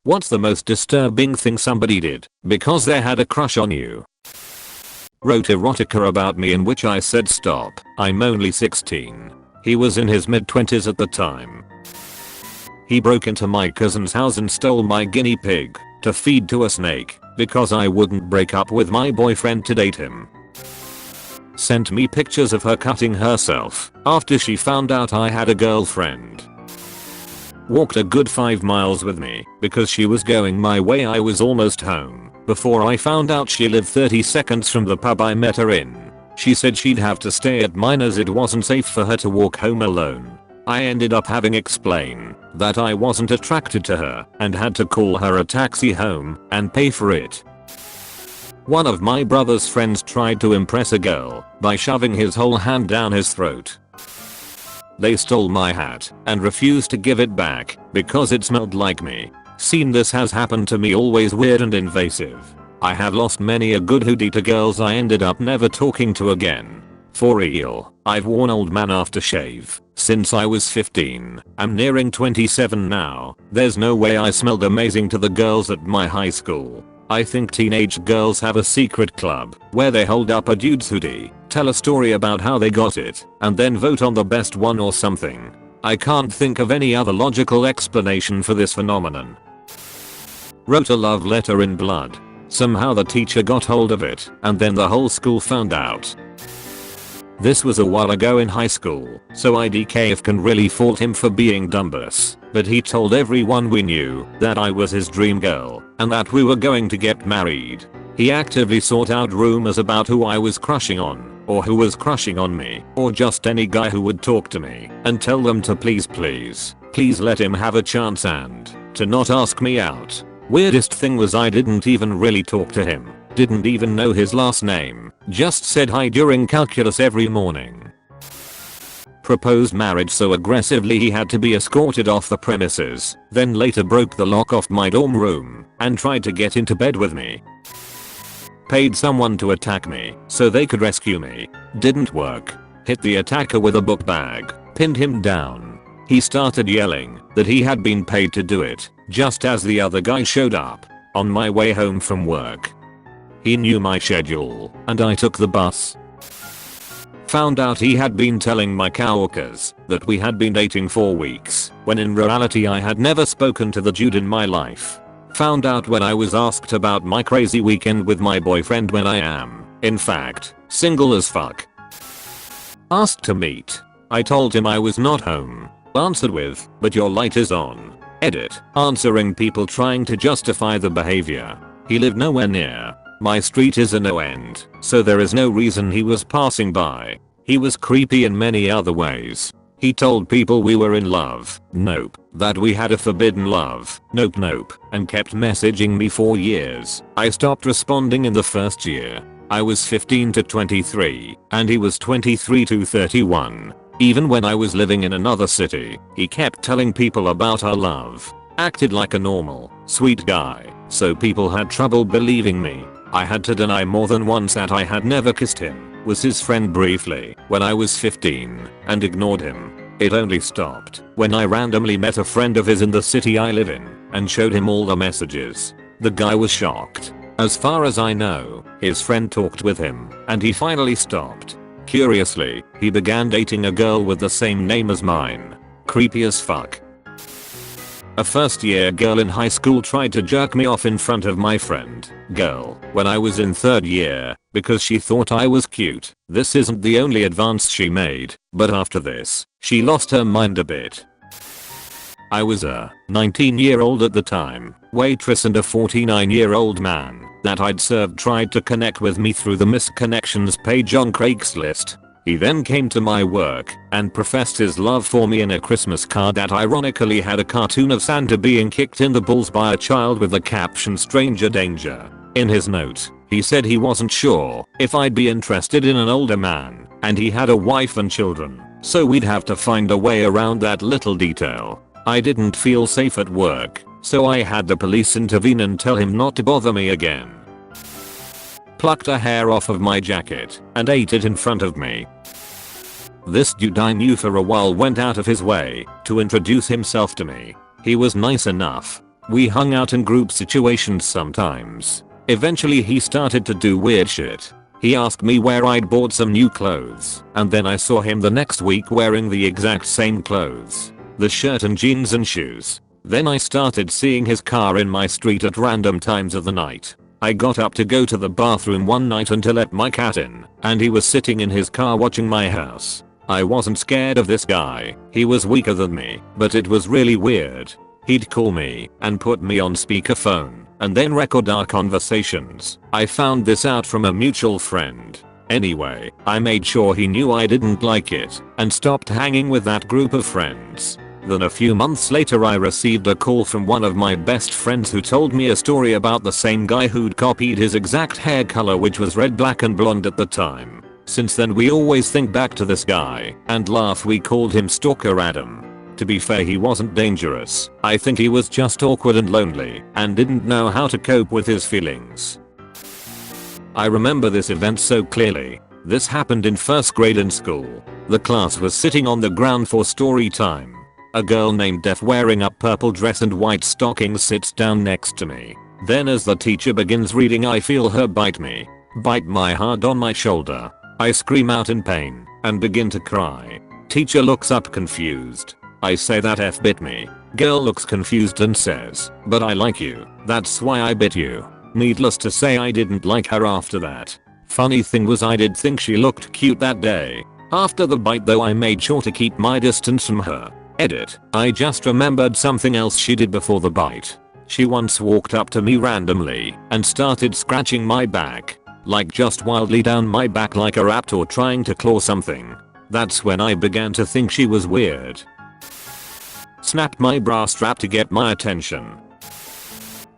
What's the most disturbing thing somebody did because they had a crush on you? Wrote erotica about me in which I said stop, I'm only 16. He was in his mid-20s at the time. He broke into my cousin's house and stole my guinea pig to feed to a snake because I wouldn't break up with my boyfriend to date him. Sent me pictures of her cutting herself after she found out I had a girlfriend. Walked a good 5 miles with me because she was going my way. I was almost home before I found out she lived 30 seconds from the pub I met her in. She said she'd have to stay at mine as it wasn't safe for her to walk home alone. I ended up having explain that I wasn't attracted to her and had to call her a taxi home and pay for it. One of my brother's friends tried to impress a girl by shoving his whole hand down his throat. They stole my hat and refused to give it back because it smelled like me. Seen this has happened to me, always weird and invasive. I have lost many a good hoodie to girls I ended up never talking to again. For real, I've worn old man aftershave since I was 15. I'm nearing 27 now. There's no way I smelled amazing to the girls at my high school. I think teenage girls have a secret club where they hold up a dude's hoodie, tell a story about how they got it, and then vote on the best one or something. I can't think of any other logical explanation for this phenomenon. Wrote a love letter in blood. Somehow the teacher got hold of it, and then the whole school found out. This was a while ago in high school, so IDK can really fault him for being dumbass, but he told everyone we knew that I was his dream girl and that we were going to get married. He actively sought out rumors about who I was crushing on, or who was crushing on me, or just any guy who would talk to me and tell them to please let him have a chance and to not ask me out. Weirdest thing was I didn't even really talk to him. Didn't even know his last name, just said hi during calculus every morning. Proposed marriage so aggressively he had to be escorted off the premises, then later broke the lock off my dorm room and tried to get into bed with me. Paid someone to attack me so they could rescue me. Didn't work. Hit the attacker with a book bag, pinned him down. He started yelling that he had been paid to do it just as the other guy showed up on my way home from work. He knew my schedule and I took the bus. Found out he had been telling my coworkers that we had been dating for weeks when in reality I had never spoken to the dude in my life. Found out when I was asked about my crazy weekend with my boyfriend when I am, in fact, single as fuck. Asked to meet. I told him I was not home. Answered with, but your light is on. Edit. Answering people trying to justify the behavior. He lived nowhere near my street is a no end, so there is no reason he was passing by. He was creepy in many other ways. He told people we were in love, nope. That we had a forbidden love, nope, and kept messaging me for years. I stopped responding in the first year. I was 15 to 23, and he was 23 to 31. Even when I was living in another city, he kept telling people about our love. Acted like a normal, sweet guy, so people had trouble believing me. I had to deny more than once that I had never kissed him, was his friend briefly when I was 15, and ignored him. It only stopped when I randomly met a friend of his in the city I live in and showed him all the messages. The guy was shocked. As far as I know, his friend talked with him and he finally stopped. Curiously, he began dating a girl with the same name as mine. Creepy as fuck. A first year girl in high school tried to jerk me off in front of my friend, girl, when I was in third year, because she thought I was cute. This isn't the only advance she made, but after this, she lost her mind a bit. I was a 19-year-old at the time, waitress, and a 49-year-old man that I'd served tried to connect with me through the missed connections page on Craigslist. He then came to my work and professed his love for me in a Christmas card that ironically had a cartoon of Santa being kicked in the balls by a child with the caption "Stranger Danger." In his note, he said he wasn't sure if I'd be interested in an older man, and he had a wife and children, so we'd have to find a way around that little detail. I didn't feel safe at work, so I had the police intervene and tell him not to bother me again. Plucked a hair off of my jacket and ate it in front of me. This dude I knew for a while went out of his way to introduce himself to me. He was nice enough, We hung out in group situations sometimes. Eventually he started to do weird shit. He asked me where I'd bought some new clothes, and then I saw him the next week wearing the exact same clothes. The shirt and jeans and shoes. Then I started seeing his car in my street at random times of the night. I got up to go to the bathroom one night and to let my cat in, and he was sitting in his car watching my house. I wasn't scared of this guy, he was weaker than me, but it was really weird. He'd call me and put me on speakerphone and then record our conversations. I found this out from a mutual friend. Anyway, I made sure he knew I didn't like it and stopped hanging with that group of friends. Then a few months later I received a call from one of my best friends who told me a story about the same guy who'd copied his exact hair color, which was red, black and blonde at the time. Since then we always think back to this guy and laugh. We called him Stalker Adam. To be fair, he wasn't dangerous. I think he was just awkward and lonely and didn't know how to cope with his feelings. I remember this event so clearly. This happened in first grade in school. The class was sitting on the ground for story time. A girl named Def wearing a purple dress and white stockings sits down next to me. Then as the teacher begins reading, I feel her bite me. Bite my hard on my shoulder. I scream out in pain and begin to cry. Teacher looks up confused. I say that F bit me. Girl looks confused and says, "But I like you. That's why I bit you." Needless to say, I didn't like her after that. Funny thing was, I did think she looked cute that day. After the bite though, I made sure to keep my distance from her. Edit. I just remembered something else she did before the bite. She once walked up to me randomly and started scratching my back. Like just wildly down my back like a raptor trying to claw something. That's when I began to think she was weird. Snapped my bra strap to get my attention.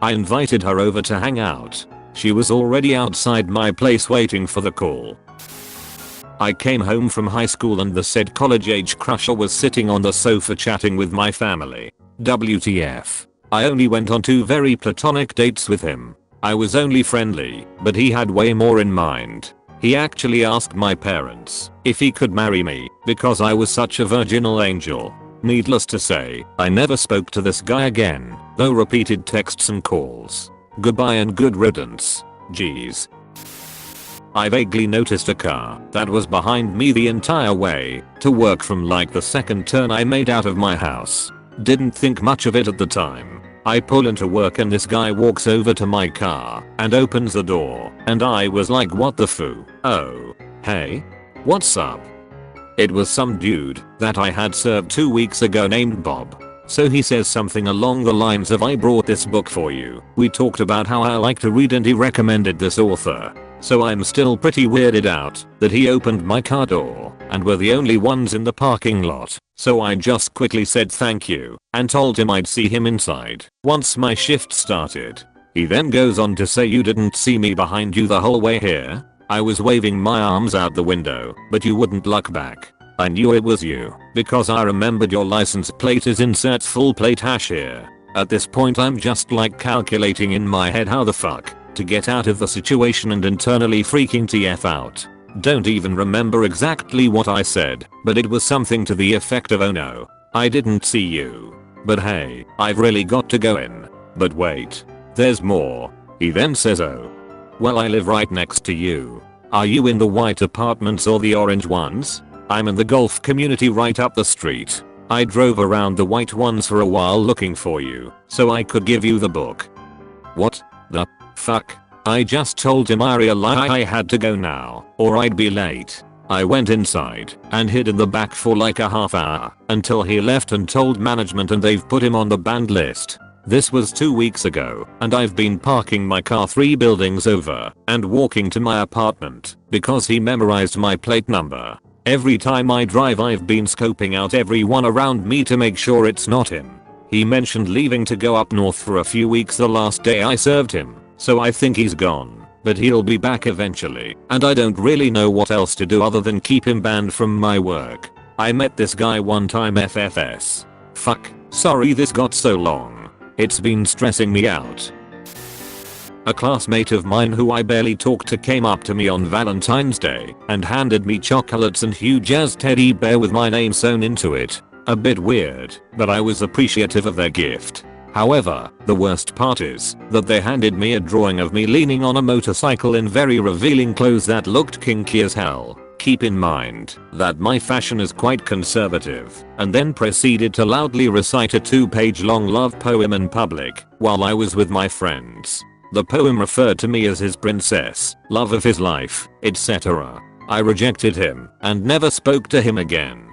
I invited her over to hang out. She was already outside my place waiting for the call. I came home from high school and the said college age crusher was sitting on the sofa chatting with my family. WTF. I only went on 2 very platonic dates with him. I was only friendly, but he had way more in mind. He actually asked my parents if he could marry me because I was such a virginal angel. Needless to say, I never spoke to this guy again, though repeated texts and calls. Goodbye and good riddance. Jeez. I vaguely noticed a car that was behind me the entire way to work from like the second turn I made out of my house. Didn't think much of it at the time. I pull into work and this guy walks over to my car and opens the door, and I was like, what the foo? Oh, hey? What's up? It was some dude that I had served 2 weeks ago named Bob. So he says something along the lines of, "I brought this book for you. We talked about how I like to read and he recommended this author." So I'm still pretty weirded out that he opened my car door and we're the only ones in the parking lot. So I just quickly said thank you and told him I'd see him inside once my shift started. He then goes on to say, "You didn't see me behind you the whole way here? I was waving my arms out the window, but you wouldn't look back. I knew it was you because I remembered your license plate is inserts full plate hash here." At this point I'm just like calculating in my head how the fuck to get out of the situation and internally freaking TF out. Don't even remember exactly what I said, but it was something to the effect of, "Oh no, I didn't see you. But hey, I've really got to go in." But wait, there's more. He then says, "Oh, well, I live right next to you. Are you in the white apartments or the orange ones? I'm in the golf community right up the street. I drove around the white ones for a while looking for you so I could give you the book." What the fuck? I just told him I realized I had to go now or I'd be late. I went inside and hid in the back for like a half hour until he left and told management, and they've put him on the banned list. This was 2 weeks ago and I've been parking my car 3 buildings over and walking to my apartment because he memorized my plate number. Every time I drive I've been scoping out everyone around me to make sure it's not him. He mentioned leaving to go up north for a few weeks the last day I served him, so I think he's gone, but he'll be back eventually, and I don't really know what else to do other than keep him banned from my work. I met this guy one time FFS. Fuck, sorry this got so long. It's been stressing me out. A classmate of mine who I barely talked to came up to me on Valentine's Day and handed me chocolates and huge ass teddy bear with my name sewn into it. A bit weird, but I was appreciative of their gift. However, the worst part is that they handed me a drawing of me leaning on a motorcycle in very revealing clothes that looked kinky as hell. Keep in mind that my fashion is quite conservative, and then proceeded to loudly recite a 2-page long love poem in public while I was with my friends. The poem referred to me as his princess, love of his life, etc. I rejected him and never spoke to him again.